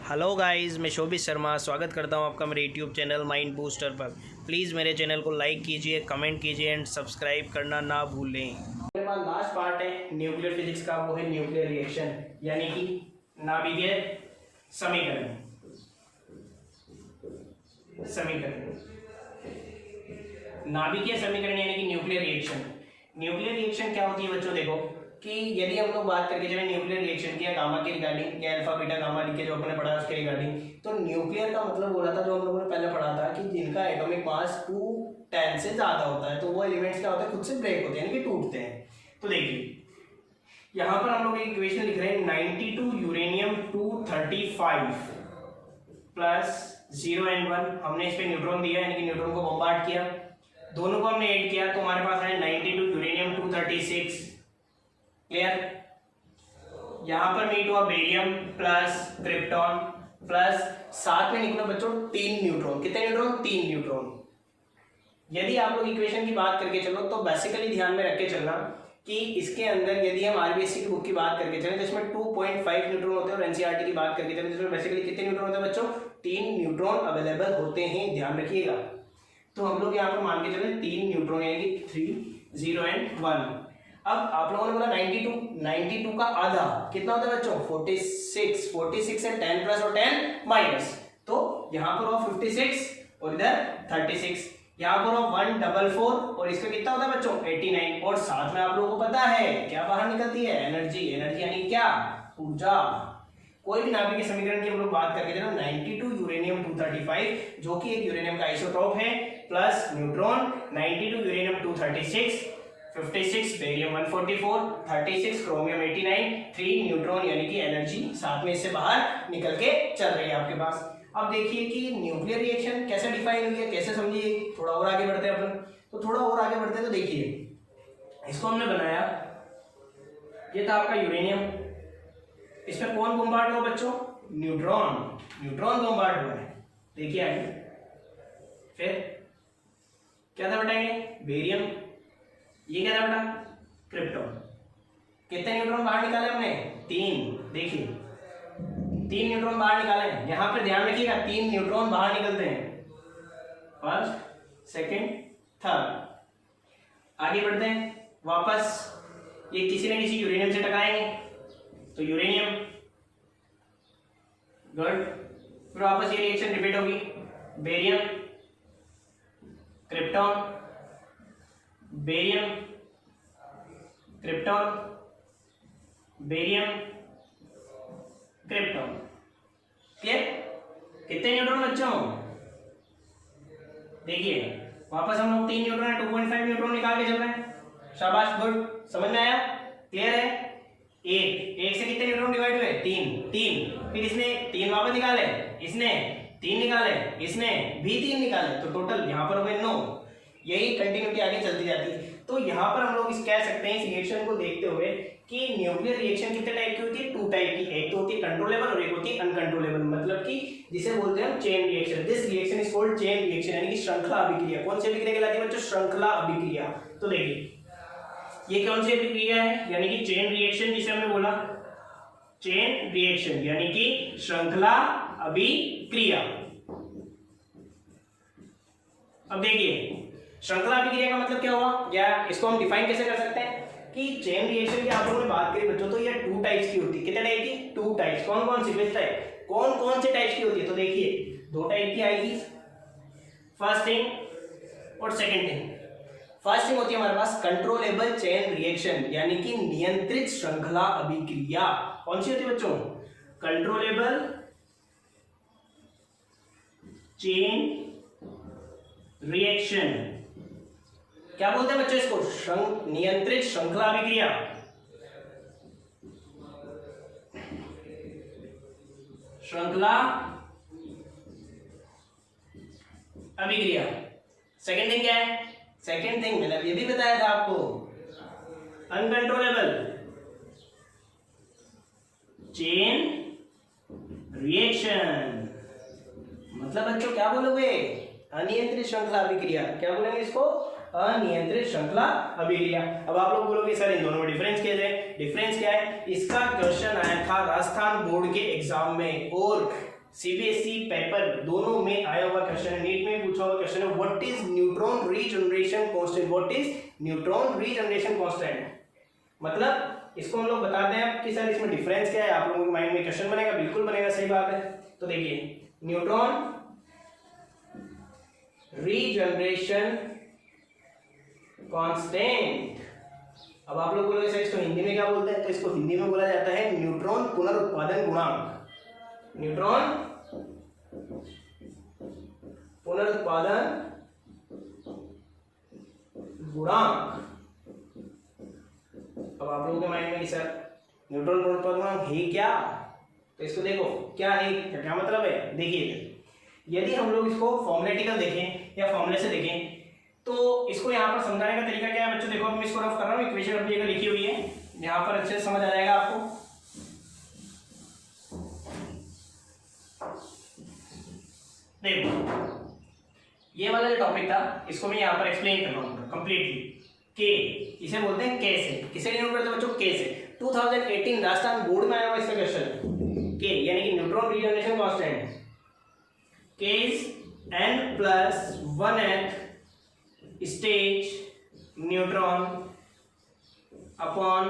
Hello guys, मैं शोभित शर्मा स्वागत करता हूं आपका मेरे यूट्यूब चैनल माइंड बूस्टर पर। प्लीज़ मेरे चैनल को लाइक कीजिए, कमेंट कीजिए एंड सब्सक्राइब करना ना भूलें। मेरे पास लास्ट पार्ट है न्यूक्लियर फिजिक्स का, वो है न्यूक्लियर रिएक्शन यानी कि नाभिकीय समीकरण। नाभिकीय समीकरण यानी कि न्यूक्लियर रिएक्शन। न्यूक्लियर रिएक्शन क्या होती है बच्चों? देखो कि यदि हम लोग बात करके चले न्यूक्लियर रिएक्शन की या गामा की रिगार्डिंग या अल्फा बीटा गामा डी के जो अपने पढ़ा उसके रिगार्डिंग, तो न्यूक्लियर का मतलब हो रहा था जो हम लोगों ने पहले पढ़ा था कि जिनका एटॉमिक मास 210 से ज्यादा होता है तो वो एलिमेंट्स क्या होते हैं, खुद से ब्रेक होते हैं यानी कि टूटते हैं। तो देखिए यहाँ पर हम लोग एक इक्वेशन लिख रहे हैं 92 यूरेनियम 235 प्लस 0 N1। हमने इस पे न्यूट्रॉन दिया यानी कि न्यूट्रॉन को बम्बार्ड किया, दोनों को हमने ऐड किया तो हमारे पास है 92 यूरेनियम 236। क्लियर? यहां पर मीट हुआ बेरियम प्लस क्रिप्टॉन प्लस साथ में निकला बच्चों 3 न्यूट्रॉन। कितने न्यूट्रॉन? 3 न्यूट्रॉन। यदि आप लोग इक्वेशन की बात करके चलो तो बेसिकली ध्यान में रख के चलना कि इसके अंदर यदि हम आरबीएससी की बुक की बात करके चले जिसमें 2.5 न्यूट्रॉन होते हैं और एनसीईआरटी की बात करके चले जिसमें बेसिकली कितने न्यूट्रॉन होते हैं बच्चों? 3 न्यूट्रॉन अवेलेबल होते हैं, ध्यान रखिएगा। तो हम लोग यहाँ पर मान के चले 3 न्यूट्रॉन यानी कि 3 0 and 1। अब आप लोगों ने बोला 92 का आधा कितना होता है बच्चों? 46 है 10 प्लस और 10 माइनस, तो यहाँ पर हुआ 56 और इधर 36। यहाँ पर हुआ 144 और इसका कितना होता है बच्चों? 89। और साथ में आप लोगों को पता है क्या बाहर निकलती है? एनर्जी। एनर्जी यानी क्या? ऊर्जा। कोई भी नाभिकीय समीकरण की हम लोग बात करके चलो 92 यूरेनियम 235 जो कि एक यूरेनियम का आइसोटोप है plus neutron 92 uranium 236 56 barium 144 36 chromium 89 3 neutron यानी कि एनर्जी साथ में इससे बाहर निकल के चल रही है आपके पास। अब देखिए कि न्यूक्लियर रिएक्शन कैसे डिफाइन हुई है, कैसे समझिए। थोड़ा और आगे बढ़ते हैं अपन, तो थोड़ा और आगे बढ़ते हैं तो देखिए इसको हमने बनाया, ये था आपका यूरेनियम, इसमें कौन बम्बार्ड हुआ बच्चों? न्यूट्रॉन। न्यूट्रॉन बम्बार्ड हुआ है, देखिए आगे। फिर क्या था बताएंगे? बेरियम। ये क्या था बेटा? क्रिप्टॉन। कितने न्यूट्रॉन बाहर निकाले हमने? 3। देखिए 3 न्यूट्रॉन बाहर निकाले हैं। यहां पर ध्यान रखिएगा 3 न्यूट्रॉन बाहर निकलते हैं, फर्स्ट सेकंड थर्ड। आगे बढ़ते हैं वापस, ये किसी न किसी यूरेनियम से टकराएंगे तो यूरेनियम, गुड। फिर वापस ये रिएक्शन रिपीट होगी, barium krypton barium krypton barium krypton. Clear? कितने न्यूट्रॉन बच्चों? देखिए वापस हम लोग 3 न्यूट्रॉन 2.5 न्यूट्रॉन निकाल के चल रहे हैं, शाबाश, गुड। समझ में आया? क्लियर है? एक से कितने न्यूट्रॉन डिवाइड हुए? 3। फिर इसने 3 वापस निकाले, इसने 3 निकाले, इसने भी 3 निकाले, तो टोटल यहाँ पर हो गए 9। यही कंटिन्यूटी आगे चलती जाती है। तो यहाँ पर हम लोग इस कह सकते हैं इस रिएक्शन को देखते हुए कि न्यूक्लियर रिएक्शन कितने टाइप की होती है? 2 टाइप की। एक तो होती है कंट्रोलेबल और एक होती है अनकंट्रोलेबल, मतलब कि जिसे बोलते हैं हम chain reaction. This reaction is called chain reaction यानी कि श्रृंखला अभिक्रिया। कौन सी अभिक्रिया कहलाती है बच्चों? श्रृंखला अभिक्रिया। तो देखिए ये कौन सी अभिक्रिया है? यानी कि चेन रिएक्शन, जिसे हमने बोला चेन रिएक्शन यानी कि श्रृंखला अभिक्रिया। अब देखिए श्रृंखला अभिक्रिया का मतलब क्या हुआ, या इसको हम डिफाइन कैसे कर सकते हैं कि चेन रिएक्शन की आप लोगों ने बात करी बच्चों, तो ये 2 टाइप्स की होती है। कितने टाइप की? 2 टाइप्स। कौन कौन सी? Which type? कौन से टाइप्स की होती है? तो देखिए 2 टाइप की आएगी, फर्स्ट थिंग और सेकंड थिंग। फर्स्ट थिंग होती है हमारे पास कंट्रोलेबल चेन रिएक्शन यानी कि नियंत्रित श्रृंखला अभिक्रिया। कौन सी होती है बच्चों? Controllable chain reaction. क्या बोलते हैं बच्चों इसको? नियंत्रित श्रृंखला अभिक्रिया। श्रृंखला अभिक्रिया। सेकंड थिंग क्या है? सेकंड थिंग मैंने ये भी बताया था आपको, अनकंट्रोलेबल चेन रिएक्शन। मतलब बच्चों क्या बोलोगे? अनियंत्रित श्रृंखला अभिक्रिया। क्या बोलेंगे इसको? अनियंत्रित श्रृंखला अभिक्रिया। अब आप लोग बोलोगे सर इन दोनों में डिफरेंस क्या है? डिफरेंस क्या है? इसका क्वेश्चन आया था राजस्थान बोर्ड के एग्जाम में और सीबीएसई पेपर दोनों में आया हुआ क्वेश्चन है, नीट में पूछा हुआ क्वेश्चन है, what is neutron regeneration constant, what is neutron regeneration constant, मतलब इसको हम लोग बताते हैं कि सर इसमें डिफरेंस क्या है, आप लोगों के माइंड में क्वेश्चन बनेगा, बिल्कुल बनेगा, सही बात है। तो देखिए न्यूट्रॉन रीजनरेशन कांस्टेंट, अब आप लोग बोलोगे सर इसको हिंदी में क्या बोलते हैं, तो इसको हिंदी में बोला जाता है न्यूट्रॉन पुनरुत्पादन गुणांक, न्यूट्रॉन पुनरुत्पादन गुणांक। अब आप लोगों के माइंड में कि सर न्यूट्रॉन पुनरुत्पादन गुणांक है क्या, तो इसको देखो क्या है, क्या मतलब है। देखिए यदि हम लोग इसको फॉर्मुलेटिकल देखें या फॉर्मूले से देखें तो इसको यहाँ पर समझाने का तरीका क्या है बच्चों, देखो मैं इसको रफ कर रहा हूँ, इक्वेशन अपनी जगह लिखी हुई है, यहाँ पर अच्छे से समझ आ जाएगा आपको। देखो ये वाला जो टॉपिक था इसको मैं यहाँ पर एक्सप्लेन कर रहा हूँ कंप्लीटली, के इसे बोलते हैं के से, किसे डिनोट करते हैं बच्चों, के से। 2018 राजस्थान बोर्ड में आया हुआ इसका क्वेश्चन, के यानी कि न्यूट्रॉन रीजनरेशन कांस्टेंट, के is n+1th stage neutron upon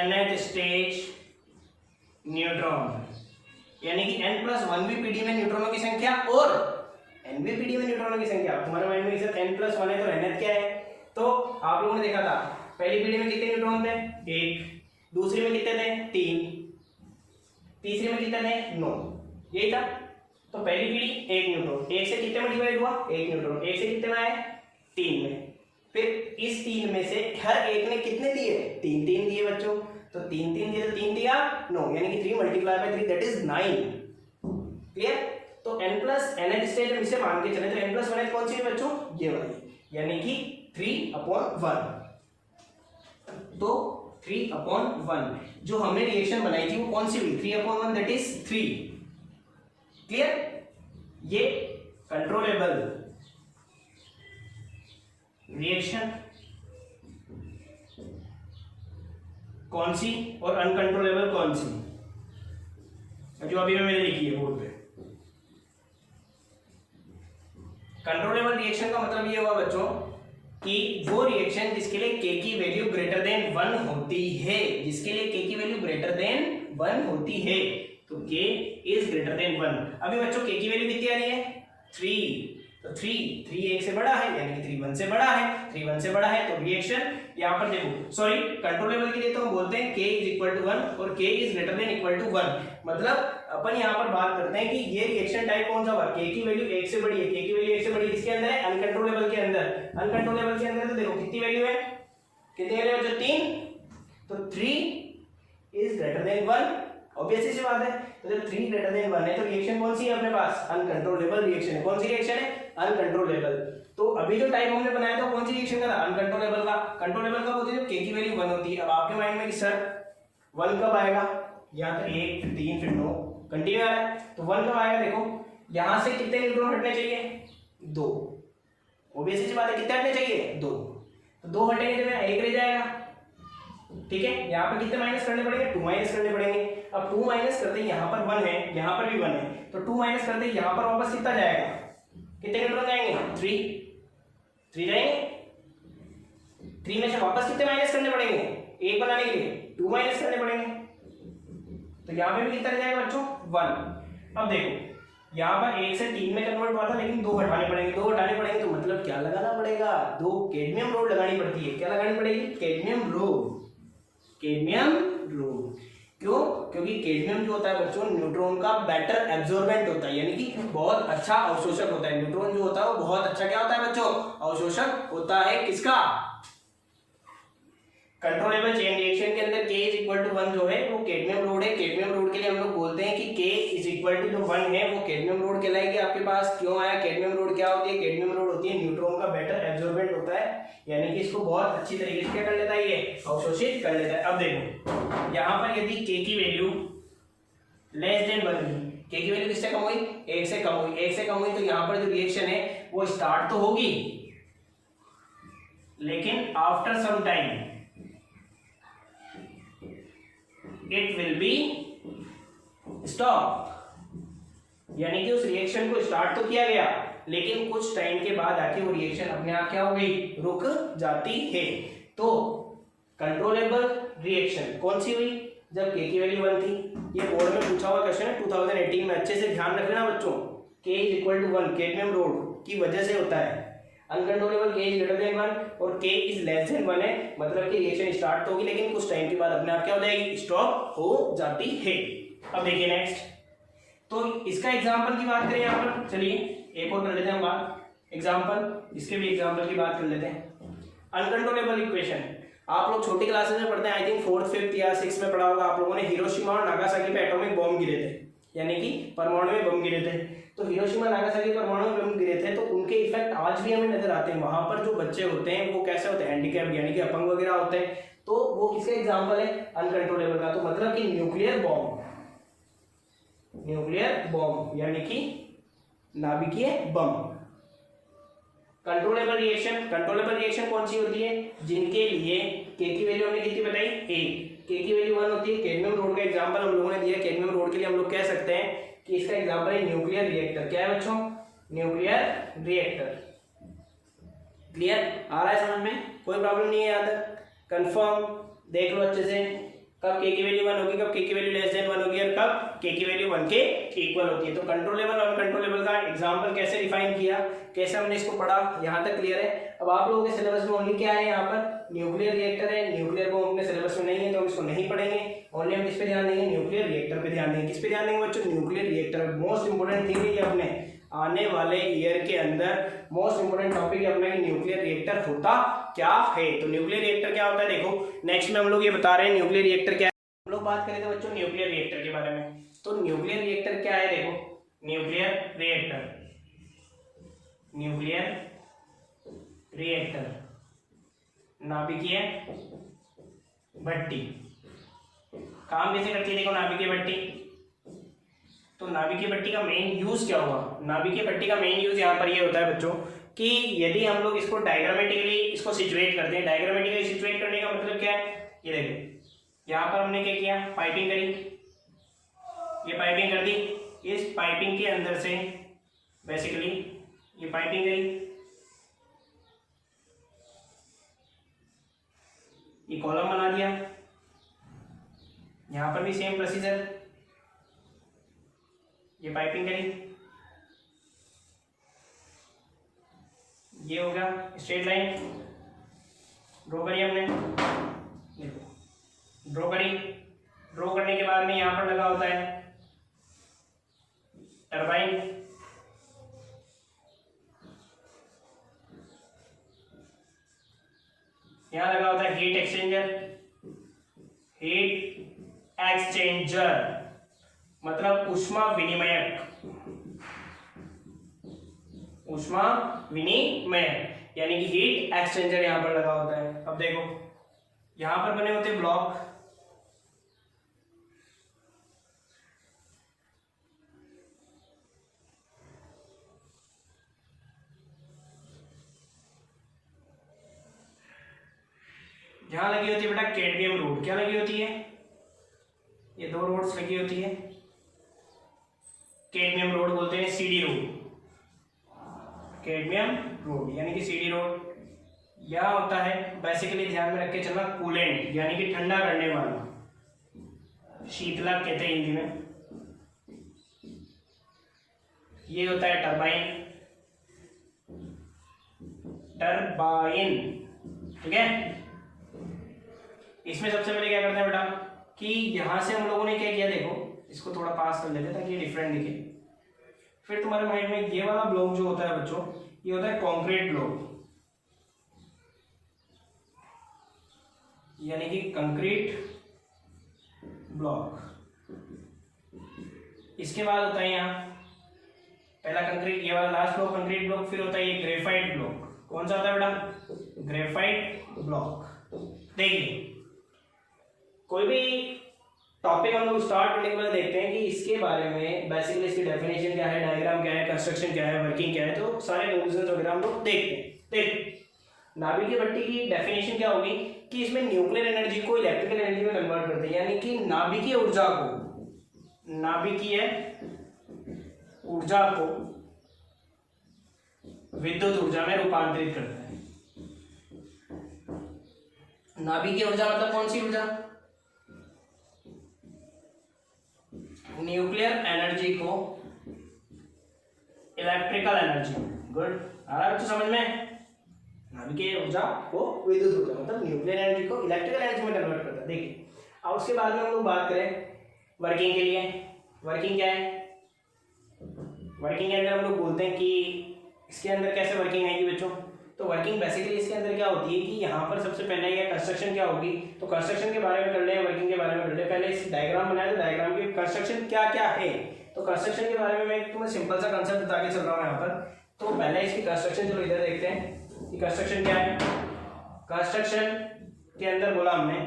nth stage neutron, यानी कि n+1वीं पीढ़ी में न्यूट्रॉनों की संख्या और nवीं पीढ़ी में न्यूट्रॉनों की संख्या। तुम्हारे माइंड में सर n+1 है तो nth क्या है, तो आप लोगों ने देखा था पहली पीढ़ी में कितने न्यूट्रॉन थे, 1, दूसरी में कितने थे, 3, तीसरी में कितने थे, 9, यही था। तो पहली पीढ़ी 1 न्यूट्रॉन, 1 से कितने में डिवाइड हुआ, 1 न्यूट्रॉन, 1 से कितने में आए, 3 में, फिर इस 3 में से हर एक ने कितने दिए, 3 3 दिए बच्चों, तो 3 3 दिए तो 3 दिया 9, यानी कि 3 × 3 दैट इज 9, क्लियर। तो n+nth स्टेज हम इसे मान के चले तो n+1 कौन सी है बच्चों, ये वाली, यानी कि 3/1, तो 3/1 जो हमने रिएक्शन बनाई थी वो कौन सी हुई, 3/1 दैट इज 3, क्लियर। ये कंट्रोलेबल रिएक्शन कौन सी और अनकंट्रोलेबल कौन सी, जो अभी मैंने लिखी है बोर्ड पे। कंट्रोलेबल रिएक्शन का मतलब ये हुआ बच्चों कि वो रिएक्शन जिसके लिए के की वैल्यू ग्रेटर देन 1 होती है, जिसके लिए के की वैल्यू ग्रेटर देन 1 होती है, तो k इज ग्रेटर देन 1। अभी बच्चों k की वैल्यू कितनी आ रही है, 3, तो 3 1 से बड़ा है, यानी कि 3 1 से बड़ा है, 3 1 से बड़ा है, तो रिएक्शन यहाँ पर देखो, सॉरी कंट्रोलेबल के लिए तो हम बोलते हैं k इज 1 और k इज ग्रेटर देन 1, मतलब अपन यहाँ पर बात करते हैं कि ये रिएक्शन टाइप कौन सा हुआ, k की वैल्यू 1 से बड़ी है, k की वैल्यू 1 से बड़ी है, किसके अंदर है, अनकंट्रोलेबल के अंदर। अनकंट्रोलेबल के अंदर तो देखो कितनी वैल्यू है, कितनी वैल्यू है, जो 3, तो 3 इज ग्रेटर देन 1, ऑब्वियसली सी बात है। तो जब 3 ग्रेटर देन 1 है तो रिएक्शन कौन सी है अपने पास, अनकंट्रोलेबल रिएक्शन है। कौन सी रिएक्शन है, अनकंट्रोलेबल। तो अभी जो टाइप हमने बनाया था कौन सी रिएक्शन का था, अनकंट्रोलेबल का। कंट्रोलेबल कब होती है, जब k की वैल्यू 1 होती है। अब आपके माइंड में कि सर 1 कब आएगा, या तो 1 फिर 3 फिर 9 कंटिन्यू आ रहा है, तो 1 कब आएगा, देखो यहां से कितने न्यूट्रॉन हटने चाहिए, 2, ऑब्वियसली सी बात है, कितने हटने चाहिए, 2, तो 2 हटेंगे तो 1 रह जाएगा, ठीक है। यहाँ पर कितने माइनस करने पड़ेंगे, 2 माइनस करने पड़ेंगे। अब 2 माइनस करते यहाँ पर 1 है, यहाँ पर भी 1 है, तो 2 माइनस करते यहाँ पर वापस कितना जाएगा, कितने न्यूट्रॉन जाएंगे, 3 जाएंगे। 3 में से वापस कितने माइनस करने पड़ेंगे, 1 बनाने के लिए 2 माइनस करने पड़ेंगे, तो यहाँ पे भी कितना जाएगा बच्चों, 1। अब देखो यहाँ पर 1 से 3 में कन्वर्ट हुआ था, लेकिन 2 हटाने पड़ेंगे, 2 हटाने पड़ेंगे तो मतलब क्या लगाना पड़ेगा, 2 कैडमियम रोड लगानी पड़ती है। क्या लगानी पड़ेगी, कैडमियम रोड, कैडमियम रोड। क्यों, क्योंकि कैडमियम जो होता है बच्चों न्यूट्रॉन का बेटर एब्जॉर्बेंट होता है, यानी कि बहुत अच्छा अवशोषक होता है। न्यूट्रॉन जो होता है वो बहुत अच्छा क्या होता है बच्चों, अवशोषक होता है, किसका, कंट्रोलेबल चेन रिएक्शन के अंदर k इज 1 जो है वो कैडमियम रोड है। कैडमियम रोड के लिए हम लोग बोलते हैं कि k इज जो 1 है वो कैडमियम रोड कहलाएगी आपके पास। क्यों आया, कैडमियम रोड क्या होती है, कैडमियम रोड होती है न्यूट्रॉन का बेटर एब्जॉर्बेंट होता है, यानी कि इसको बहुत अच्छी तरीके से क्या कर लेता है, ये अवशोषित कर लेता है। अब देखो यहाँ पर यदि k की वैल्यू लेस देन 1 है, k की वैल्यू किससे कम हुई, 1 से कम हुई, 1 से कम हुई, तो यहाँ पर जो रिएक्शन है वो स्टार्ट तो होगी, लेकिन after some time it will be stop, यानी कि उस रिएक्शन को स्टार्ट तो किया गया, लेकिन कुछ टाइम के बाद आके वो रिएक्शन अपने आप क्या हो गई, रुक जाती है। तो कंट्रोलेबल रिएक्शन कौन सी हुई, जब के की वैल्यू 1 थी। ये बोर्ड में पूछा हुआ क्वेश्चन है 2018 में, अच्छे से ध्यान रखना बच्चों। K is equal to 1 cadmium rod की वजह से होता है। अनकंट्रोलेबल के इज ग्रेटर देन 1 और के इज लेस देन 1 है, मतलब कि रिएक्शन स्टार्ट होगी लेकिन कुछ टाइम के बाद अपने आप क्या हो जाएगी, स्टॉप हो जाती है। अब देखिए नेक्स्ट, तो इसका एग्जांपल की बात करें यहाँ पर, चलिए एक और कर लेते हैं हम बात एग्जांपल, इसके भी एग्जांपल की बात कर लेते हैं। अनकंट्रोलेबल इक्वेशन आप लोग छोटी क्लासेस में पढ़ते हैं, आई थिंक 4th 5th या 6th में पढ़ा होगा आप लोगों ने। हिरोशिमा और नागासाकी पे एटॉमिक बॉम्ब गिरे थे, यानी कि परमाणु में बम गिरे थे। तो हिरोशिमा नागासाकी परमाणु में बम गिरे थे, तो उनके इफेक्ट आज भी हमें नजर आते हैं। वहां पर जो बच्चे होते हैं वो कैसे होते हैं, हैंडीकैप यानी कि अपंग वगैरह होते हैं। तो वो किसका एग्जाम्पल है, अनकंट्रोलेबल का। तो मतलब कि न्यूक्लियर बॉम्ब, न्यूक्लियर बॉम्ब यानी कि नाभिकीय बम। कंट्रोलेबल रिएक्शन, कंट्रोलेबल रिएक्शन कौन सी होती है, जिनके लिए के की वैल्यू हमने कितनी बताई, ए, के की वैल्यू 1 होती है। कैडमियम रोड का एग्जांपल हम लोगों ने दिया, कैडमियम रोड के लिए हम लोग कह सकते हैं कि इसका एग्जांपल है न्यूक्लियर रिएक्टर। क्या है बच्चों, न्यूक्लियर रिएक्टर। क्लियर आ रहा है समझ में, कोई प्रॉब्लम नहीं है यहाँ तक, कंफर्म देख लो अच्छे से। कब के की वैल्यू 1 होगी, कब के की वैल्यू लेस देन 1 होगी और कब के की वैल्यू 1 के इक्वल होती है। तो कंट्रोलेबल और अनकंट्रोलेबल का एग्जांपल कैसे डिफाइन किया, कैसे हमने इसको पढ़ा, यहाँ तक क्लियर है। अब आप लोगों के सिलेबस में ओनली क्या है, यहाँ पर न्यूक्लियर रिएक्टर है। न्यूक्लियर बॉम्ब अपने सिलेबस में नहीं है तो हम इसको नहीं पढ़ेंगे, ओनली हम किस पे ध्यान देंगे, न्यूक्लियर रिएक्टर पे ध्यान देंगे। किस पे ध्यान देंगे बच्चों, nuclear reactor. Most important thing है ये अपने आने वाले ईयर के अंदर मोस्ट इंपोर्टेंट टॉपिक है अपना कि न्यूक्लियर रिएक्टर होता क्या है। तो न्यूक्लियर रिएक्टर क्या होता है, देखो नेक्स्ट में हम लोग ये बता रहे हैं न्यूक्लियर रिएक्टर क्या है। हम लोग बात करें तो बच्चों न्यूक्लियर रिएक्टर के बारे में। तो न्यूक्लियर रिएक्टर क्या है, देखो न्यूक्लियर रिएक्टर, न्यूक्लियर रिएक्टर नाभिकीय भट्टी काम कैसे करती है, देखो नाभिकीय भट्टी। तो नाभिकीय भट्टी का मेन यूज क्या हुआ, नाभिकीय भट्टी का मेन यूज यहाँ पर ये होता है बच्चों कि यदि हम लोग इसको डायग्रामेटिकली इसको सिचुएट करते हैं। डायग्रामेटिकली सिचुएट करने का मतलब क्या है, ये देखो यहाँ पर हमने क्या किया, पाइपिंग करी, ये पाइपिंग कर दी। इस पाइपिंग के अंदर से बेसिकली ये पाइपिंग करी, ये कॉलम बना दिया। यहाँ पर भी सेम प्रोसीजर, ये पाइपिंग करी, ये होगा स्ट्रेट लाइन ड्रॉ करी हमने, ड्रॉ करी। ड्रॉ करने के बाद में यहाँ पर लगा होता है टरबाइन, यहाँ लगा होता है हीट एक्सचेंजर। हीट एक्सचेंजर मतलब ऊष्मा विनिमयक, ऊष्मा विनिमयक यानी कि हीट एक्सचेंजर यहाँ पर लगा होता है। अब देखो यहाँ पर बने होते ब्लॉक, यहाँ लगी होती है बेटा कैडमियम रोड। क्या लगी होती है, ये दो रोड्स लगी होती है, कैडमियम रोड बोलते हैं, सीडी रोड, कैडमियम रोड यानी कि सीडी रोड। यह होता है बेसिकली ध्यान में रख के चलना कूलेंट यानी कि ठंडा करने वाला, शीतलक कहते हैं हिंदी में। ये होता है टरबाइन, टरबाइन ठीक है। इसमें सबसे पहले क्या करते हैं बेटा कि यहां से हम लोगों ने क्या किया, देखो इसको थोड़ा पास कर लेते हैं ताकि ये डिफरेंट दिखे। फिर तुम्हारे माइंड में ये वाला ब्लॉक जो होता है बच्चों, ये होता है कंक्रीट ब्लॉक यानी कि कंक्रीट ब्लॉक। इसके बाद होता है यहाँ पहला कंक्रीट, ये वाला लास्ट ब्लॉक कंक्रीट ब्लॉक। फिर होता है ये ग्रेफाइट ब्लॉक। कौन सा होता है बेटा, ग्रेफाइट ब्लॉक। देखिए कोई भी टॉपिक हम लोग स्टार्ट करने के बाद देखते हैं कि इसके बारे में बेसिकली इसकी डेफिनेशन क्या है, डायग्राम क्या है, कंस्ट्रक्शन क्या है, वर्किंग क्या है। तो सारे कंक्लूजन वगैरह हम लोग देखते हैं। देख नाभिकीय भट्टी की डेफिनेशन क्या होगी कि इसमें न्यूक्लियर एनर्जी को इलेक्ट्रिकल एनर्जी में कन्वर्ट करते हैं, यानी कि नाभिकीय ऊर्जा को, नाभिकीय ऊर्जा को विद्युत ऊर्जा में रूपांतरित करता है। नाभिकीय ऊर्जा मतलब कौन सी ऊर्जा? न्यूक्लियर एनर्जी को इलेक्ट्रिकल एनर्जी। गुड, आ रहा है तो समझ में? नाभिकीय ऊर्जा को विद्युत ऊर्जा मतलब न्यूक्लियर एनर्जी को इलेक्ट्रिकल एनर्जी में कन्वर्ट करता है। देखिए, अब उसके बाद में हम लोग बात करें वर्किंग के लिए। वर्किंग क्या है? वर्किंग के अंदर हम लोग बोलते हैं कि इसके अंदर कैसे वर्किंग आएगी बच्चों? तो वर्किंग बेसिकली इसके अंदर क्या होती है कि यहाँ पर सबसे पहले ये कंस्ट्रक्शन क्या होगी, तो कंस्ट्रक्शन के बारे में कर ले, वर्किंग के बारे में कर ले। पहले इस डायग्राम बनाया, तो डायग्राम की कंस्ट्रक्शन क्या क्या है, तो कंस्ट्रक्शन के बारे में मैं तुम्हें सिंपल सा कंसेप्ट बता के चल रहा हूँ यहाँ पर। तो पहले इसकी कंस्ट्रक्शन, चलो इधर देखते हैं कि कंस्ट्रक्शन क्या है। कंस्ट्रक्शन के अंदर बोला हमने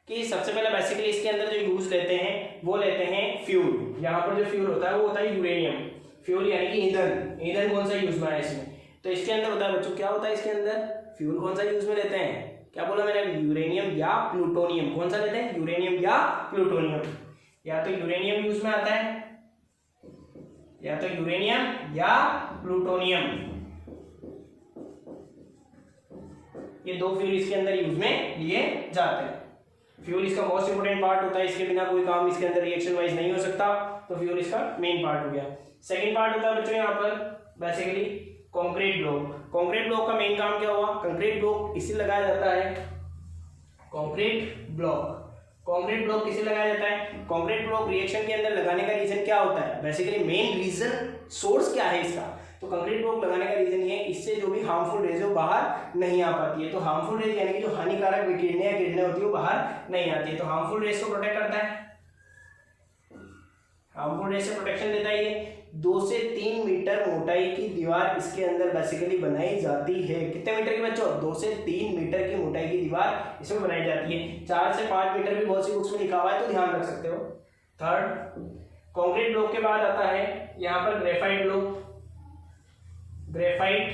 कि सबसे पहले बेसिकली इसके अंदर जो यूज लेते हैं वो लेते हैं फ्यूल। यहाँ पर जो फ्यूल होता है वो होता है यूरेनियम। फ्यूल यानी कि ईंधन। ईंधन कौन सा यूज में है इसमें? तो इसके अंदर होता है बच्चों, क्या होता है इसके अंदर? फ्यूल कौन सा यूज में लेते हैं? क्या बोला मैंने? यूरेनियम या प्लूटोनियम। कौन सा लेते हैं? यूरेनियम या प्लूटोनियम। या तो यूरेनियम यूज में आता है, या तो यूरेनियम या प्लूटोनियम, ये दो फ्यूल इसके अंदर यूज में लिए जाते हैं। फ्यूल इसका मोस्ट इंपोर्टेंट पार्ट होता है, इसके बिना कोई काम इसके अंदर रिएक्शन वाइज नहीं हो सकता, तो फ्यूल इसका मेन पार्ट हो गया। सेकंड पार्ट होता है बच्चों यहाँ पर basically concrete block. Concrete block का मेन काम क्या हुआ? कंक्रीट ब्लॉक इसे लगाया जाता है, कंक्रीट ब्लॉक। कंक्रीट ब्लॉक किसे लगाया जाता है? कंक्रीट ब्लॉक रिएक्शन के अंदर लगाने का रीजन क्या होता है? बेसिकली मेन रीजन, सोर्स क्या है इसका? तो कंक्रीट ब्लॉक लगाने का रीजन ये है, इससे जो भी हार्मफुल रेज है वो बाहर नहीं आ पाती है। तो हार्मफुल रेज यानी कि जो हानिकारक विकिरणें या किरणें होती है वो बाहर नहीं आती है। तो हार्मफुल रेज को प्रोटेक्ट करता है, हार्मफुल रेज से प्रोटेक्शन देता है ये। 2 से 3 मीटर मोटाई की दीवार इसके अंदर बेसिकली बनाई जाती है। कितने मीटर की बच्चों? 2 से 3 मीटर की मोटाई की दीवार इसमें बनाई जाती है। 4 से 5 मीटर भी बहुत सी बुक्स में लिखा हुआ है, तो ध्यान रख सकते हो। थर्ड, कंक्रीट ब्लॉक के बाद आता है यहाँ पर graphite block. Graphite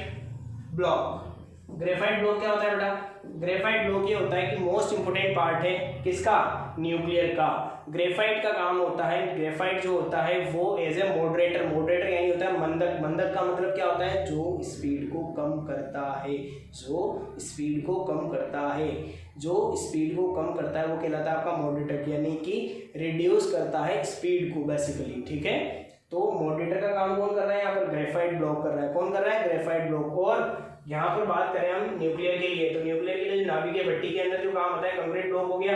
block, graphite block क्या होता है बेटा? ग्रेफाइट ब्लॉक ये होता है कि मोस्ट इंपोर्टेंट पार्ट है किसका? न्यूक्लियर का। ग्रेफाइट का काम होता है, ग्रेफाइट जो होता है वो एज ए मॉडरेटर। मॉडरेटर यानी होता है मंदक। मंदक का मतलब क्या होता है? जो स्पीड को कम करता है, जो स्पीड को कम करता है, जो स्पीड को कम करता है वो कहलाता है आपका मॉडरेटर, यानी कि रिड्यूस करता है स्पीड को बेसिकली। ठीक है, तो मॉडरेटर का काम कौन कर रहा है यहाँ पर? ग्रेफाइट ब्लॉक कर रहा है। कौन कर रहा है? Graphite block. और यहाँ पर बात करें हम न्यूक्लियर के लिए, तो न्यूक्लियर के लिए नाभिकीय भट्टी के अंदर जो काम होता है, कंक्रीट ब्लॉक हो गया,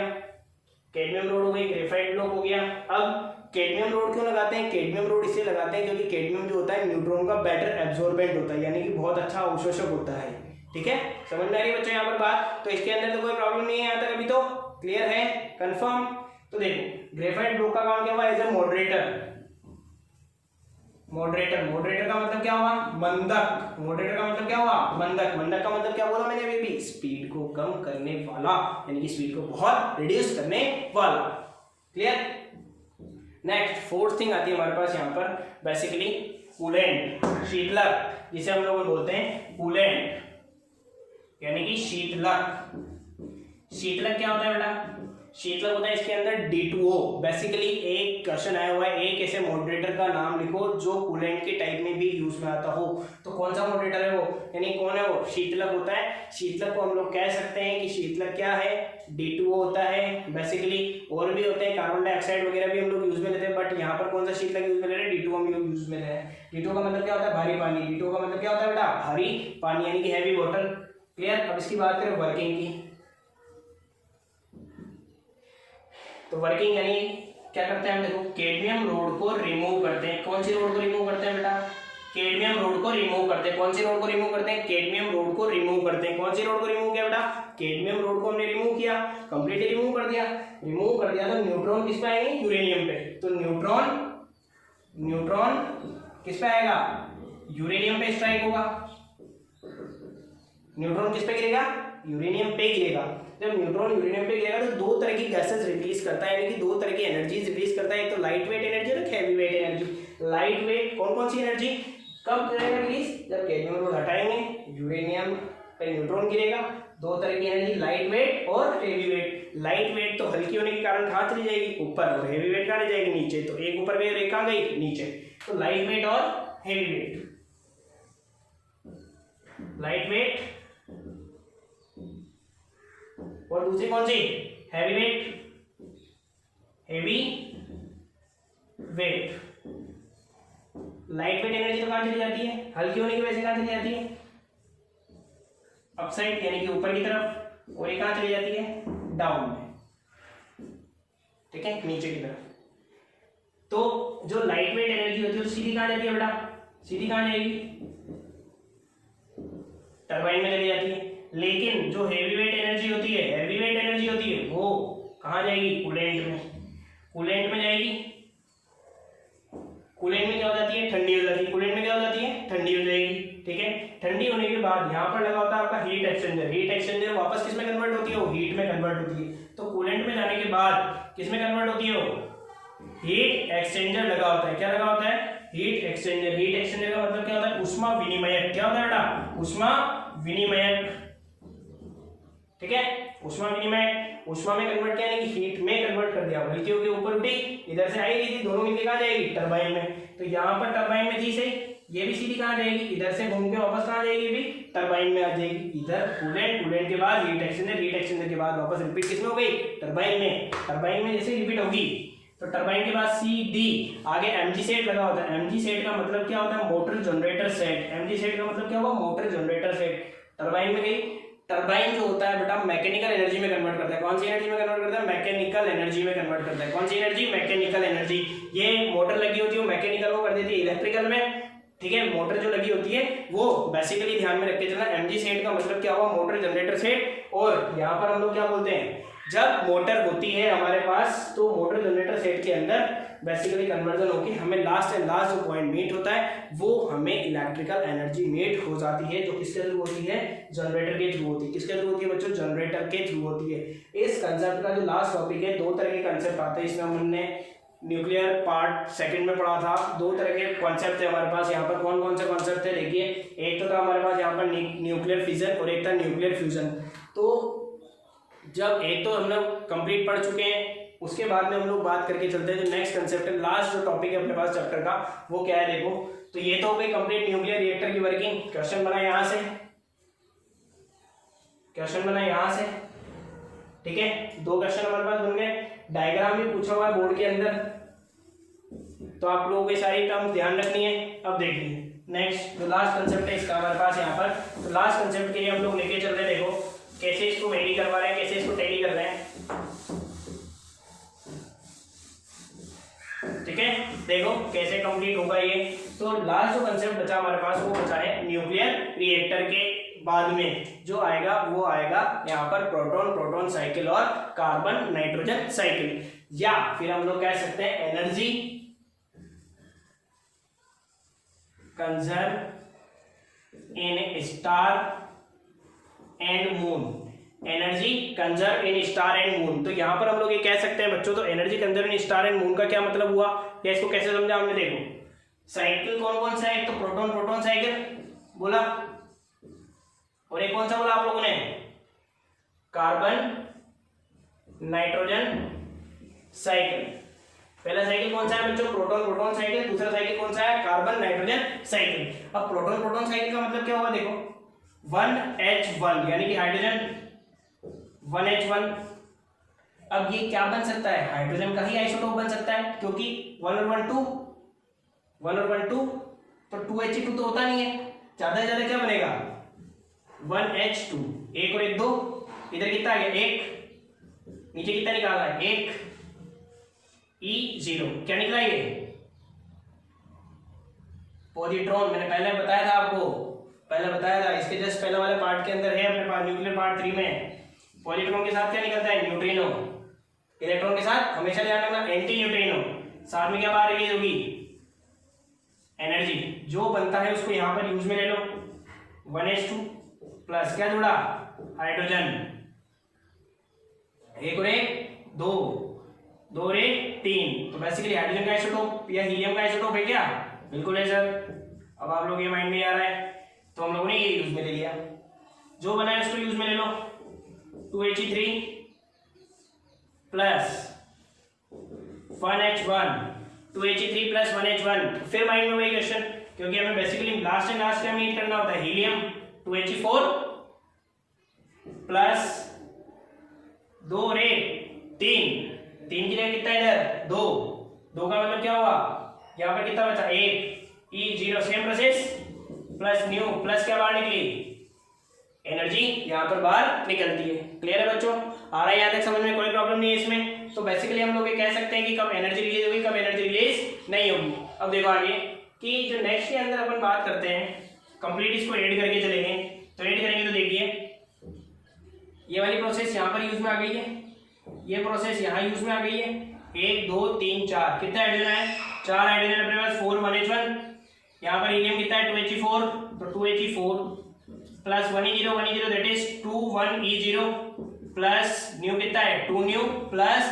कैडमियम रोड हो गई, ग्रेफाइट ब्लॉक हो गया। अब कैडमियम रोड क्यों लगाते हैं? कैडमियम रोड इसलिए लगाते हैं क्योंकि कैडमियम जो होता है न्यूट्रॉन का बेटर एब्जॉर्बेंट होता है, यानी कि बहुत अच्छा अवशोषक होता है। ठीक है, समझ में आ रही है बच्चों यहाँ पर बात? तो इसके अंदर तो कोई प्रॉब्लम नहीं है यहाँ तक, अभी तो क्लियर है, कंफर्म। तो देखो ग्रेफाइट ब्लॉक का काम क्या हुआ? As a moderator. Moderator, moderator का मतलब क्या हुआ? मंदक। मॉडरेटर का मतलब क्या हुआ? मंदक। मंदक का मतलब क्या बोला मैंने अभी भी? स्पीड को कम करने वाला, यानी कि स्पीड को बहुत रिड्यूस करने वाला। क्लियर? नेक्स्ट फोर्थ थिंग आती है हमारे पास यहाँ पर बेसिकली कूलेंट, शीतलक, जिसे हम लोग बोलते हैं कूलेंट, यानी कि शीतलक। शीतलक क्या होता है बेटा? शीतलक होता है इसके अंदर D2O। बेसिकली एक क्वेश्चन आया हुआ है, एक ऐसे मॉडरेटर का नाम लिखो जो कूलेंट के टाइप में भी यूज में आता हो। तो कौन सा मॉडरेटर है वो, यानी कौन है वो? शीतलक होता है। शीतलक को हम लोग कह सकते हैं कि शीतलक क्या है? D2O होता है बेसिकली। और भी होते हैं, कार्बन डाइऑक्साइड वगैरह भी हम लोग यूज में लेते हैं, बट यहाँ पर कौन सा शीतलक यूज में ले रहे हैं? D2O हम लोग यूज में ले रहे हैं। D2O का मतलब क्या होता है? भारी पानी। D2O का मतलब क्या होता है बेटा? भारी पानी, यानी कि हैवी वाटर। क्लियर? अब इसकी बात करें वर्किंग की, तो वर्किंग यानी क्या करते हैं हम? देखो कैडमियम रोड को रिमूव करते हैं। कौन सी रोड को रिमूव करते हैं बेटा? कैडमियम रोड को रिमूव करते हैं। कौन सी रोड को रिमूव करते हैं? कैडमियम रोड को रिमूव करते हैं। कौन सी रोड को रिमूव किया बेटा? कैडमियम रोड को हमने रिमूव किया, कंप्लीटली रिमूव कर दिया। रिमूव कर दिया तो न्यूट्रॉन किस पे आएंगे? यूरेनियम पे। तो न्यूट्रॉन किस पे आएगा? यूरेनियम पे स्ट्राइक होगा। न्यूट्रॉन किस पे गिरेगा? यूरेनियम पे गिरेगा। जब न्यूट्रॉन यूरेनियम पे गिरेगा तो दो तरह की गैसेस रिलीज करता है, यानी कि दो तरह की एनर्जीज रिलीज करता है। एक तो लाइट वेट एनर्जी और heavy weight energy. Light weight कौन कौन सी एनर्जी कब करेगा रिलीज? जब कैडमियम रोड हटाएंगे, यूरेनियम पे न्यूट्रॉन गिरेगा। दो तरह की एनर्जी, लाइट वेट और हेवी वेट। लाइट वेट तो हल्की होने के कारण कहाँ चली जाएगी? ऊपर। और हेवी वेट कहाँ जाएगी? नीचे। तो एक ऊपर गई और एक कहाँ गई? नीचे। तो लाइट वेट और हेवी वेट, लाइट वेट, और दूसरी कौन सी, heavy weight, heavy weight. Light weight energy तो कहां चली जाती है, हल्की होने की वजह से कहां चली जाती है, अपसाइड यानी कि ऊपर की तरफ, और ये कहां चली जाती है, डाउन में, ठीक है, नीचे की तरफ। तो जो लाइट वेट एनर्जी होती है वो सीधी कहां जाती है बेटा, सीधी कहां जाएगी, टरबाइन में चली जाती है। लेकिन जो हेवी वेट एनर्जी होती है, हैवी वेट एनर्जी होती है, वो कहां जाएगी, कूलेंट में, कूलेंट में जाएगी। कूलेंट में क्या हो जाती है, ठंडी हो जाती है, कूलेंट में क्या हो जाती है, ठंडी हो जाएगी, ठीक है। ठंडी होने के बाद यहाँ पर लगा होता है आपका हीट एक्सचेंजर, हीट एक्सचेंजर वापस किस में कन्वर्ट होती है, वो हीट में कन्वर्ट होती है। तो कूलेंट में जाने के बाद किस में कन्वर्ट होती है, वो हीट एक्सचेंजर लगा होता है। क्या लगा होता है, हीट एक्सचेंजर। हीट एक्सचेंजर का मतलब क्या होता है, उष्मा विनिमयक। क्या होता है बेटा, उष्मा विनिमयक, ठीक है, उष्मा विनिमयक। उष्मा में कन्वर्ट किया, यानी कि हीट में कन्वर्ट कर दिया। हल्की होकर ऊपर उठी, इधर से आई थी, दोनों मिलकर कहां जाएगी, टरबाइन में। तो यहाँ पर टरबाइन में थी सही, ये भी सीधी कहां जाएगी, इधर से घूम के वापस कहां जाएगी, भी टरबाइन में आ जाएगी। इधर कूलेंट, कूलेंट के बाद हीट एक्सचेंजर, हीट एक्सचेंजर के बाद वापस रिपीट किसमें हो गई, टरबाइन में। टरबाइन में जैसे रिपीट होगी तो टरबाइन के बाद सी डी, आगे एमजी सेट लगा होता है। एमजी सेट का मतलब क्या होता है, motor generator set. MG set का मतलब क्या हुआ, मोटर जनरेटर सेट। टरबाइन में गई। टरबाइन जो होता है बेटा मैकेनिकल एनर्जी में कन्वर्ट करता है। कौन सी एनर्जी में कन्वर्ट करता है, मैकेनिकल एनर्जी में कन्वर्ट करता है। कौन सी एनर्जी, मैकेनिकल एनर्जी। ये मोटर लगी होती है वो मैकेनिकल को कर देती है इलेक्ट्रिकल में, ठीक है। मोटर जो लगी होती है वो बेसिकली ध्यान में रख के चलना, एमजी सेट का मतलब क्या हुआ, मोटर जनरेटर सेट। और यहाँ पर हम लोग क्या बोलते हैं, जब मोटर होती है हमारे पास तो मोटर जनरेटर सेट के अंदर बेसिकली कन्वर्जन होकर हमें लास्ट एंड लास्ट जो पॉइंट मीट होता है वो हमें इलेक्ट्रिकल एनर्जी मीट हो जाती है, जो किसके थ्रू होती है, जनरेटर के थ्रू होती है। किसके थ्रू होती है बच्चों, जनरेटर के थ्रू होती है। इस कंसेप्ट का जो लास्ट टॉपिक है, दो तरह के कंसेप्ट आते हैं इसमें। हमने न्यूक्लियर पार्ट सेकंड में पढ़ा था, दो तरह के कॉन्सेप्ट थे हमारे पास। यहाँ पर कौन कौन से कॉन्सेप्ट थे देखिए, एक तो था हमारे पास यहाँ पर न्यूक्लियर फिजन और एक था न्यूक्लियर फ्यूजन। तो जब एक तो हम लोग कंप्लीट पढ़ चुके हैं, उसके बाद में हम लोग बात करके चलते हैं जो नेक्स्ट कंसेप्ट है, लास्ट जो टॉपिक है अपने पास चैप्टर का, वो क्या है देखो। तो ये तो हो गई कंप्लीट न्यूक्लियर रिएक्टर की वर्किंग। क्वेश्चन बना यहाँ से, क्वेश्चन बना यहाँ से, ठीक है। दो क्वेश्चन हमारे पास बन गए। डायग्राम भी पूछा हुआ है बोर्ड के अंदर, तो आप लोगों को सारी टर्म ध्यान रखनी है। अब देखिए नेक्स्ट जो लास्ट कंसेप्ट है इसका हमारे पास यहाँ पर, तो लास्ट कंसेप्ट के लिए हम लोग लेके चल रहे हैं। देखो कैसे इसको वेरी करवा रहे हैं, कैसे इसको टैली कर रहे हैं, ठीक है। देखो कैसे कंप्लीट होगा ये। तो लास्ट जो कंसेप्ट बचा हमारे पास वो बचा है न्यूक्लियर रिएक्टर के बाद में जो आएगा वो आएगा यहाँ पर प्रोटॉन प्रोटॉन साइकिल और कार्बन नाइट्रोजन साइकिल, या फिर हम लोग कह सकते हैं energy conserve in star and moon. Energy conserve in star and moon, तो यहां पर हम लोग ये कह सकते हैं बच्चों, तो energy conserve in star and moon का क्या मतलब हुआ, या इसको कैसे समझा हमने। देखो साइकिल कौन कौन सा है, एक तो प्रोटॉन प्रोटॉन साइकिल बोला, और एक कौन सा बोला आप लोगों ने, कार्बन नाइट्रोजन साइकिल। पहला साइकिल कौन सा है बच्चों, प्रोटॉन प्रोटॉन साइकिल। दूसरा साइकिल कौन सा है, कार्बन नाइट्रोजन साइकिल। अब प्रोटॉन प्रोटॉन साइकिल का मतलब क्या हुआ, देखो 1H1 यानी कि हाइड्रोजन 1H1। अब ये क्या बन सकता है, हाइड्रोजन का ही आइसोटोप बन सकता है, क्योंकि 1 और 1 2 तो 2H2 तो होता नहीं है, ज्यादा से ज्यादा क्या बनेगा 1H2। एक और एक 2, इधर कितना आ गया 1, नीचे कितना निकाला है 1, E0 क्या निकला ये पॉजिट्रॉन। मैंने पहले बताया था आपको, पहले बताया था, इसके जस्ट पहले वाले पार्ट के अंदर है अपने पास न्यूक्लियर पार्ट 3 में। पॉजिट्रॉन के साथ क्या निकलता है, न्यूट्रिनो। इलेक्ट्रॉन के साथ हमेशा ध्यान रखना एंटी न्यूट्रिनो। साथ में क्या बाहर रिलीज होगी, एनर्जी। जो बनता है उसको यहां पर यूज में ले लो, 1H2 प्लस क्या जुड़ा, हाइड्रोजन। एक और एक 2, 2 और 1 3, तो बेसिकली हाइड्रोजन का आइसोटोप या हीलियम का आइसोटोप है क्या, बिल्कुल है सर। अब आप लोग ये माइंड में आ रहा है, तो हम लोगों ने ये यूज में ले लिया, जो बना है उसको यूज में ले लो। 2He3 plus 1H1, 2He3 plus 1H1। फिर माइंड में वही क्वेश्चन, क्योंकि हमें बेसिकली लास्ट एंड लास्ट का मीट करना होता है। हीलियम 2He4 प्लस 2 और 1 3 की जगह कितना इधर 2 का मतलब क्या हुआ, यहाँ पर कितना बचा 1 E0 same process plus new plus क्या बाहर निकली एनर्जी यहाँ पर बाहर निकलती है। क्लियर है बच्चों, आ रहा है यहाँ तक समझ में, कोई प्रॉब्लम नहीं है इसमें। तो बेसिकली हम लोग ये कह सकते हैं कि कब एनर्जी रिलीज होगी कब एनर्जी रिलीज नहीं होगी। अब देखो आगे कि जो नेक्स्ट के अंदर अपन बात करते हैं कंप्लीट इसको ऐड करके चलेंगे। तो ऐड करेंगे तो देखिए ये वाली प्रोसेस यहाँ पर यूज में आ गई है, ये प्रोसेस यहाँ यूज में आ गई है। 1 2 3 4 कितना हाइड्रोजन है 4 हाइड्रोजन अपने पास 4 1H1। यहाँ पर हीलियम कितना है 2He4 तो 2He4 plus 1E0 that is 2 1E0 plus new कितना है 2 न्यू प्लस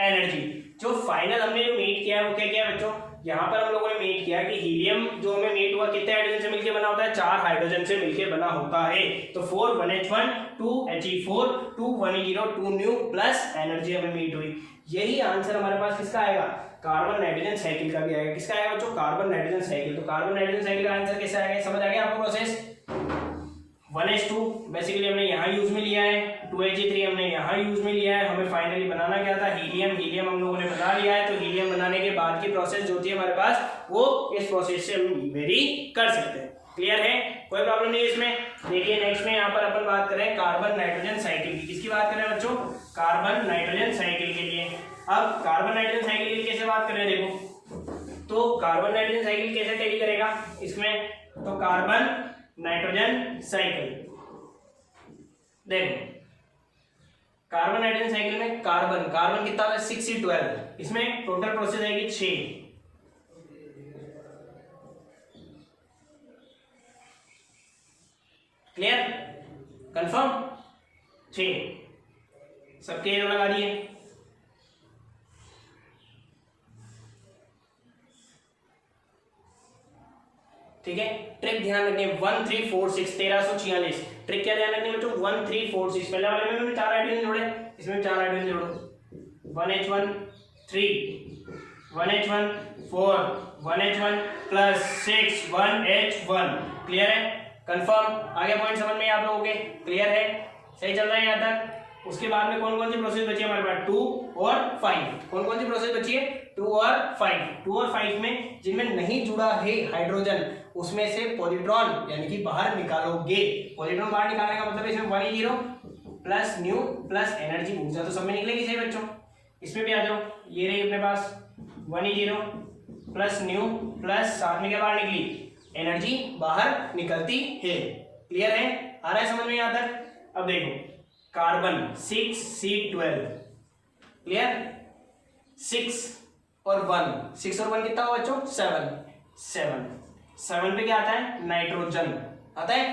एनर्जी। जो फाइनल हमने जो मीट किया है वो क्या किया बच्चों, यहाँ पर हम लोगों ने मीट किया कि हीलियम जो हमें मीट हुआ कितने हाइड्रोजन से मिलकर बना होता है 4 हाइड्रोजन से मिलकर बना होता है। तो 4 1H1 2He4 2 1E0 2 new plus energy हमें मीट हुई। यही आंसर हमारे पास किसका आएगा कार्बन नाइट्रोजन साइकिल का भी आएगा। किसका आएगा बच्चों कार्बन नाइट्रोजन साइकिल। तो कार्बन नाइट्रोजन साइकिल का आंसर कैसे आएगा समझ आ गया आपको प्रोसेस। 1H2 बेसिकली हमने यहाँ यूज में लिया है, 2He3 हमने यहाँ यूज में लिया है। हमें फाइनली बनाना क्या था हीलियम हम लोगों ने बना लिया है। तो हीलियम बनाने के बाद की प्रोसेस जो होती है हमारे पास वो इस प्रोसेस से हम वेरी कर सकते हैं। क्लियर है, कोई प्रॉब्लम नहीं है इसमें। देखिए नेक्स्ट में यहाँ पर अपन बात करें कार्बन नाइट्रोजन साइकिल की। किसकी बात करें बच्चों कार्बन नाइट्रोजन साइकिल के लिए। अब कार्बन नाइट्रोजन साइकिल के लिए कैसे बात करें देखो, तो कार्बन नाइट्रोजन साइकिल कैसे टैली करेगा इसमें, तो कार्बन नाइट्रोजन साइकिल देखो कार्बन नाइट्रोजन साइकिल में कार्बन कितना है 6C12, इसमें टोटल प्रोसेस आएगी 6। क्लियर कंफर्म 6 सबके एरो लगा दिए। ठीक है, ट्रिक ध्यान रखनी 1 3 4 6 1346। ट्रिक क्या ध्यान रखनी बच्चों 1 3 4 6। पहले वाले में भी 4 हाइड्रोजन जोड़े, इसमें 4 हाइड्रोजन जोड़ो 1H1 3 1H1 4 1H1 plus 6 1H1। Clear है कंफर्म, आगे पॉइंट समझ में आप लोगों के क्लियर है, सही चल रहा है यहाँ तक। उसके बाद में कौन कौन सी प्रोसेस बची है हमारे पास 2 और 5। कौन कौन सी प्रोसेस बची है 2 और 5। 2 और 5 में जिनमें नहीं जुड़ा है हाइड्रोजन उसमें से पॉजिट्रॉन यानी कि बाहर निकालोगे। पॉजिट्रॉन बाहर निकालने का मतलब इसमें 1E0 plus new plus energy ऊर्जा तो सब में निकलेगी सही बच्चों। इसमें भी आ जाओ, ये रही अपने पास 1E0 प्लस न्यू प्लस साथ में क्या बाहर निकली एनर्जी बाहर निकलती है। क्लियर है, आ रहा है समझ में यहाँ तक। अब देखो कार्बन 6C12 क्लियर 6 और 1 6 और 1 कितना हुआ बच्चों 7 पे क्या आता है नाइट्रोजन आता है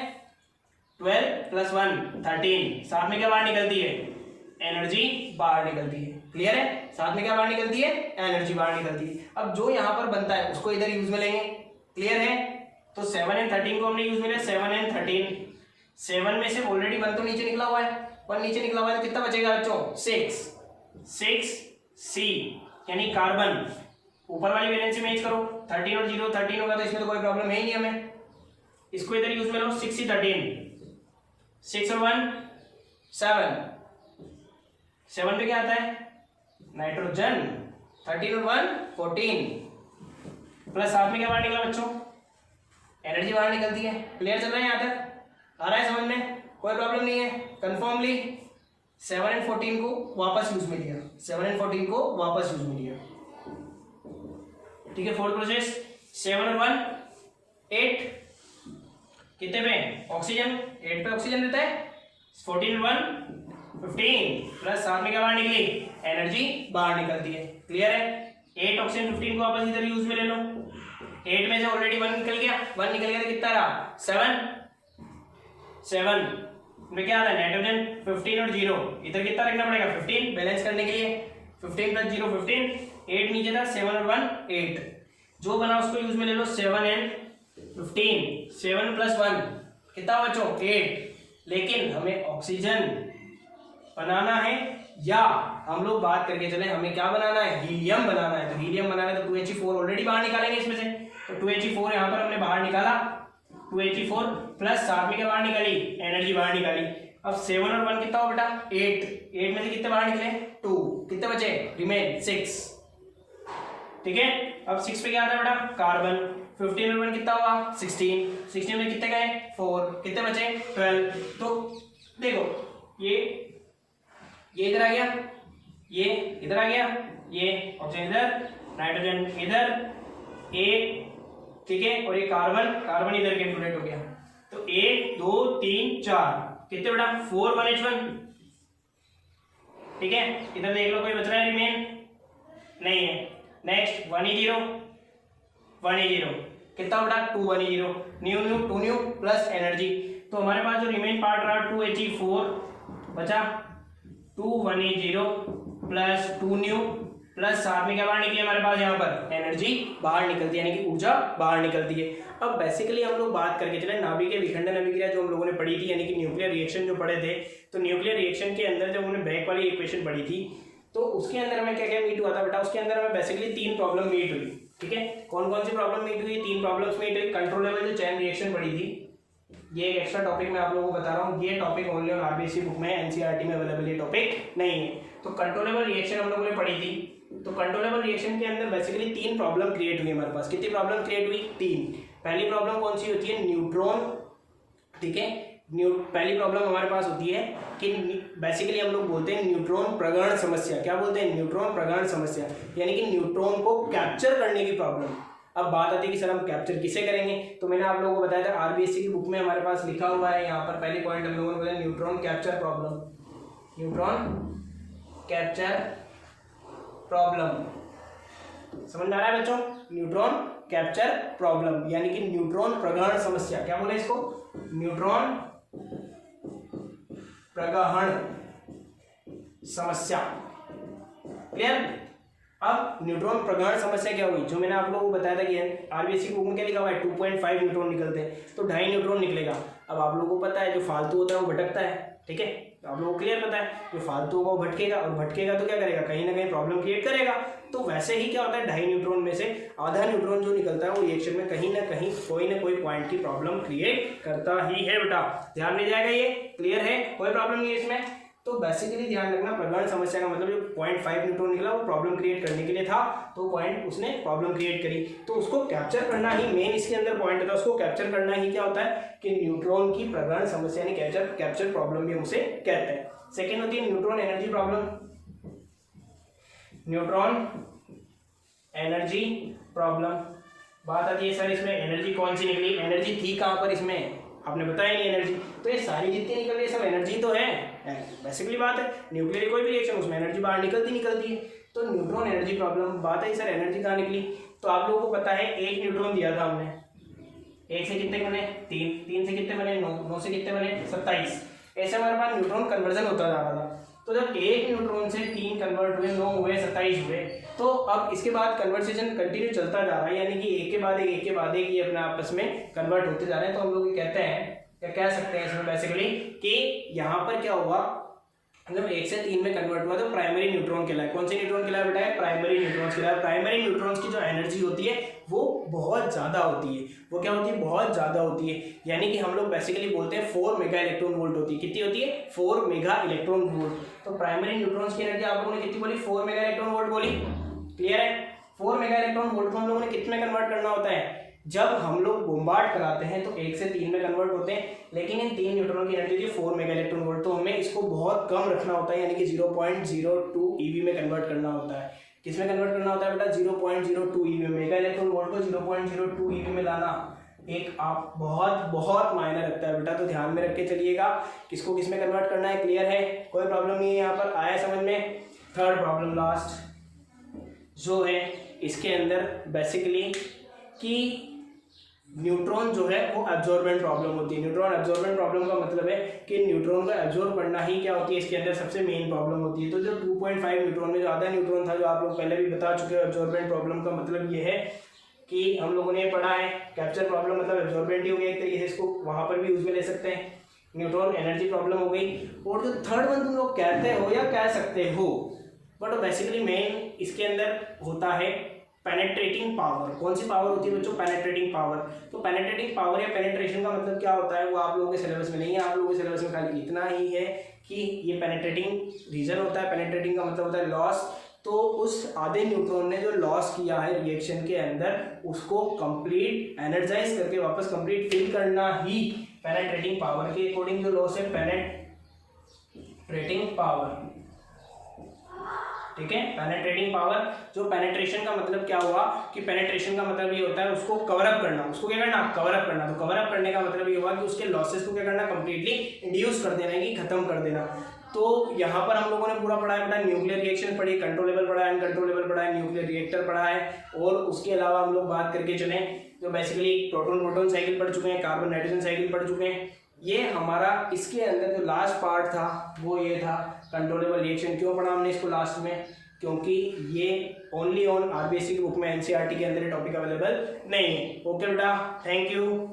12 प्लस 1 13 साथ में क्या बाहर निकलती है एनर्जी बाहर निकलती है। क्लियर है, साथ में क्या बाहर निकलती है एनर्जी बाहर निकलती है। अब जो यहाँ पर बनता है उसको इधर यूज में लेंगे। क्लियर है, तो 7 और 13 को हमने यूज में लिया 7 और 13। 7 में से ऑलरेडी 1 तो नीचे निकला हुआ है, 1 नीचे निकला हुआ है तो कितना बचेगा बच्चों 6C यानी कार्बन ऊपर वाली वैलेंसी मैच करो 13 और 0 13 होगा तो इसमें तो कोई प्रॉब्लम है ही नहीं हमें, इसको इधर यूज में लो 6C13 6 और 1 7 पे क्या आता है नाइट्रोजन 13 और 1 14 प्लस साथ में क्या बाहर निकला बच्चों एनर्जी बाहर निकलती है। क्लियर चल रहा है यहाँ तक, आ रहा है समझ में, कोई प्रॉब्लम नहीं है। कंफर्मली 7 और 14 को वापस यूज में लिया, 7 और 14 को वापस यूज में लिया। ठीक है, फोर्थ प्रोसेस 7 और 1 8 कितने पे ऑक्सीजन 8 पे ऑक्सीजन रहता है 14 और 1 15 प्लस साथ में क्या बाहर निकली एनर्जी बाहर निकलती है। क्लियर है, 8 ऑक्सीजन 15 को वापस इधर यूज में ले लो। 8 में से ऑलरेडी 1 निकल गया, 1 निकल गया तो कितना रहा 7 में क्या आ रहा है नाइट्रोजन 15 और 0 इधर कितना रखना पड़ेगा 15 बैलेंस करने के लिए 15 प्लस 0 15 8 नीचे था 7 और 1 8 जो बना उसको यूज में ले लो 7 एंड 15 7 प्लस 1 कितना बच्चों 8। लेकिन हमें ऑक्सीजन बनाना है या हम लोग बात करके चले हमें क्या बनाना है हीलियम बनाना है। तो हीलियम बनाना है तो 2He4 ऑलरेडी बाहर निकालेंगे इसमें से, तो 2He4 यहाँ पर हमने बाहर निकाला, 2He4 प्लस साथ में क्या बाहर निकाली, एनर्जी बाहर निकाली। अब 7 और 1 कितना हो बेटा, 8 में से कितने बाहर निकले, 2, कितने बचे, रिमेन 6, ठीक है। अब 6 पे क्या आता है बेटा, कार्बन। 15 और 1 कितना हुआ, 16 में कितने गए, 4, कितने बचे, 12। तो देखो ये इधर आ गया, ये इधर आ गया, ये ऑप्शन इधर, नाइट्रोजन इधर, ए, ठीक है, और ये कार्बन इधर के इंक्लूडेड हो गया। तो 1 2 3 4 कितने बेटा, 4 1H1, ठीक है। इधर देख लो कोई बच रहा है रिमेन, नहीं है। नेक्स्ट 1E0 कितना बेटा, 2 1E0, new 2 new plus energy. तो हमारे पास जो रिमेन पार्ट रहा 2He4 बचा, 2 1E0 प्लस 2 न्यू प्लस साथ में क्या बाहर निकली हमारे पास, यहाँ पर एनर्जी बाहर निकलती है, यानी कि ऊर्जा बाहर निकलती है। अब बेसिकली हम लोग बात करके चले नाभिकीय विखंडन अभिक्रिया जो हम लोगों ने पढ़ी थी, यानी कि न्यूक्लियर रिएक्शन जो पढ़े थे। तो न्यूक्लियर रिएक्शन के अंदर जब हमने ब्रैक वाली इक्वेशन पढ़ी थी, तो उसके अंदर हमें क्या क्या मीट हुआ था बेटा, उसके अंदर हमें बेसिकली 3 प्रॉब्लम मीट हुई, ठीक है। कौन कौन सी प्रॉब्लम मीट हुई, 3 प्रॉब्लम्स मीट हुई। कंट्रोलेबल जो चैन रिएक्शन पढ़ी थी, ये एक एक्स्ट्रा टॉपिक मैं आप लोगों को बता रहा हूँ, ये topic only on RBSC book में, एनसीईआरटी में अवेलेबल ये टॉपिक नहीं है। तो कंट्रोलेबल रिएक्शन हम लोगों ने पढ़ी थी। तो कंट्रोलेबल रिएक्शन के अंदर बेसिकली 3 प्रॉब्लम क्रिएट हुई हमारे पास। कितनी प्रॉब्लम क्रिएट हुई, 3। पहली प्रॉब्लम कौन सी होती है, न्यूट्रॉन, ठीक है। पहली प्रॉब्लम हमारे पास होती है कि बेसिकली हम लोग बोलते हैं न्यूट्रॉन प्रगण समस्या। क्या बोलते हैं, न्यूट्रॉन प्रगण समस्या, यानी कि न्यूट्रॉन को कैप्चर करने की प्रॉब्लम। अब बात आती है कि सर हम कैप्चर किसे करेंगे, तो मैंने आप लोगों को बताया था आरबीएससी की बुक में हमारे पास लिखा हुआ है, यहाँ पर पहले पॉइंट हम लोगों ने बोला neutron capture problem, neutron capture problem, समझ में आ रहा है बच्चों, न्यूट्रॉन कैप्चर प्रॉब्लम यानी कि न्यूट्रॉन प्रगहण समस्या। क्या बोले इसको, न्यूट्रॉन प्रगहण समस्या, क्लियर। अब न्यूट्रॉन प्रगहण समस्या क्या हुई, जो मैंने आप लोगों को बताया था कि आरबीएससी की बुक में क्या लिखा हुआ है, 2.5 न्यूट्रॉन निकलते हैं, तो 2.5 न्यूट्रॉन निकलेगा। अब आप लोगों को पता है जो फालतू होता है वो भटकता है, ठीक है, तो आप लोगों को क्लियर पता है जो फालतू होगा वो भटकेगा, और भटकेगा तो क्या करेगा, कहीं ना कहीं प्रॉब्लम क्रिएट करेगा। तो वैसे ही क्या होता है, 2.5 न्यूट्रॉन में से आधा न्यूट्रॉन जो निकलता है वो रिएक्शन में कहीं ना कहीं कोई ना कोई पॉइंट की प्रॉब्लम क्रिएट करता ही है बेटा, ध्यान नहीं जाएगा, ये क्लियर है, कोई प्रॉब्लम नहीं है इसमें। तो बेसिकली ध्यान रखना, प्रगहण समस्या का मतलब जो 0.5 न्यूट्रॉन निकला वो प्रॉब्लम क्रिएट करने के लिए था, तो पॉइंट उसने प्रॉब्लम क्रिएट करी, तो उसको कैप्चर करना ही मेन इसके अंदर पॉइंट था। उसको कैप्चर करना ही क्या होता है कि न्यूट्रॉन की प्रगहण समस्या यानी कैप्चर प्रॉब्लम भी उसे कहते हैं। सेकेंड होती है neutron energy problem, neutron energy problem. बात आती है सर इसमें एनर्जी कौन सी निकली, एनर्जी थी कहाँ पर इसमें, आपने बताया नहीं एनर्जी, तो ये सारी जितनी निकल रही है सब एनर्जी तो है, बेसिकली बात है न्यूक्लियर कोई भी रिएक्शन उसमें एनर्जी बाहर निकलती है। तो न्यूट्रॉन एनर्जी प्रॉब्लम, बात है सर एनर्जी कहाँ निकली, तो आप लोगों को पता है 1 न्यूट्रॉन दिया था हमने, 1 से कितने बने 3 से कितने बने 9 से कितने बने 27, ऐसे हमारे पास न्यूट्रॉन कन्वर्जन होता जा रहा था। तो जब 1 न्यूट्रॉन से 3 कन्वर्ट हुए, 9 हुए, 27 हुए, तो अब इसके बाद कन्वर्सेशन कंटिन्यू चलता जा रहा है, यानी कि एक के बाद एक ये अपने आपस में कन्वर्ट होते जा रहे हैं। तो हम लोग ये कहते हैं, क्या कह सकते हैं इसमें बेसिकली कि यहाँ पर क्या हुआ, जब 1 से 3 में कन्वर्ट हुआ तो प्राइमरी न्यूट्रॉन कहलाए। कौन से न्यूट्रॉन कहलाए बेटा, प्राइमरी न्यूट्रॉन्स कहलाए। प्राइमरी न्यूट्रॉन्स की जो एनर्जी होती है वो बहुत ज़्यादा होती है, वो क्या होती है, बहुत ज़्यादा होती है, यानी कि हम लोग बेसिकली बोलते हैं 4 मेगा इलेक्ट्रॉन वोल्ट होती है। कितनी होती है, 4 मेगा इलेक्ट्रॉन वोल्ट। तो प्राइमरी न्यूट्रॉन्स की एनर्जी आप लोगों ने कितनी बोली, 4 मेगा इलेक्ट्रॉन वोल्ट बोली, क्लियर है। 4 मेगा इलेक्ट्रॉन वोल्ट को हम लोगों ने कितने में कन्वर्ट करना होता है, जब हम लोग बोम्बार्ड कराते हैं तो 1 से 3 में कन्वर्ट होते हैं, लेकिन इन 3 न्यूट्रॉन की एनर्जी 4 मेगा इलेक्ट्रॉन वोल्ट, तो हमें इसको बहुत कम रखना होता है, यानी कि 0.02 EV में कन्वर्ट करना होता है। किसमें कन्वर्ट करना होता है बेटा, 0.02 EV में। मेगा इलेक्ट्रॉन वोल्ट को 0.02 EV में लाना एक आप बहुत मायने रखता है बेटा, तो ध्यान में रख के चलिएगा किसको किसमें कन्वर्ट करना है, क्लियर है, कोई प्रॉब्लम नहीं है, यहाँ पर आया समझ में। थर्ड प्रॉब्लम लास्ट जो है इसके अंदर बेसिकली कि न्यूट्रॉन जो है वो एब्जॉर्बेंट प्रॉब्लम होती है। न्यूट्रॉन एब्जॉर्बेंट प्रॉब्लम का मतलब है कि न्यूट्रॉन को एब्जॉर्ब करना ही क्या होती है, इसके अंदर सबसे मेन प्रॉब्लम होती है। तो जो 2.5 न्यूट्रॉन में जो आधा न्यूट्रॉन था, जो आप लोग पहले भी बता चुके हो, एब्जॉर्बेंट प्रॉब्लम का मतलब ये है कि हम लोगों ने पढ़ा है कैप्चर प्रॉब्लम मतलब एब्जॉर्बेंट ही हो गया एक तरीके से, इसको वहाँ पर भी यूज में ले सकते हैं। न्यूट्रॉन एनर्जी प्रॉब्लम हो गई, और जो थर्ड वन तुम लोग कहते हो या कह सकते हो, बट बेसिकली मेन इसके अंदर होता है पेनेट्रेटिंग पावर। कौन सी पावर होती है बच्चों? Penetrating power. तो पेनेट्रेटिंग पावर या पेनेट्रेशन का मतलब क्या होता है वो आप लोगों के सिलेबस में नहीं है। आप लोगों के सिलेबस में खाली इतना ही है कि ये पेनेट्रेटिंग रीजन होता है। पेनेट्रेटिंग का मतलब होता है लॉस। तो उस आधे न्यूट्रॉन ने जो लॉस किया है रिएक्शन के अंदर उसको कंप्लीट एनर्जाइज करके वापस कंप्लीट फिल करना ही पेनेट्रेटिंग पावर के अकॉर्डिंग जो लॉस है पेनेट्रेटिंग पावर। ठीक है, पेनेट्रेटिंग पावर। जो पेनेट्रेशन का मतलब क्या हुआ कि पेनेट्रेशन का मतलब ये होता है उसको कवर अप करना। उसको क्या करना? कवर अप करना। तो कवर अप करने का मतलब ये हुआ कि उसके लॉसेस को क्या करना? कंप्लीटली इंड्यूस कर देना, कि खत्म कर देना। तो यहाँ पर हम लोगों ने पूरा पढ़ा है बेटा, न्यूक्लियर रिएक्शन पढ़ी, कंट्रोलेबल पढ़ा है, अनकंट्रोलेबल पढ़ा है, न्यूक्लियर रिएक्टर पढ़ा है। और उसके अलावा हम लोग बात करके चले जो बेसिकली प्रोटॉन प्रोटॉन साइकिल पढ़ चुके हैं, कार्बन नाइट्रोजन साइकिल पढ़ चुके हैं। ये हमारा इसके अंदर जो लास्ट पार्ट था वो ये था कंट्रोलेबल रिएक्शन। क्यों पढ़ा हमने इसको लास्ट में? क्योंकि ये ओनली ऑन आरबीएससी की बुक में एनसीईआरटी के अंदर टॉपिक अवेलेबल नहीं है। ओके बेटा, थैंक यू।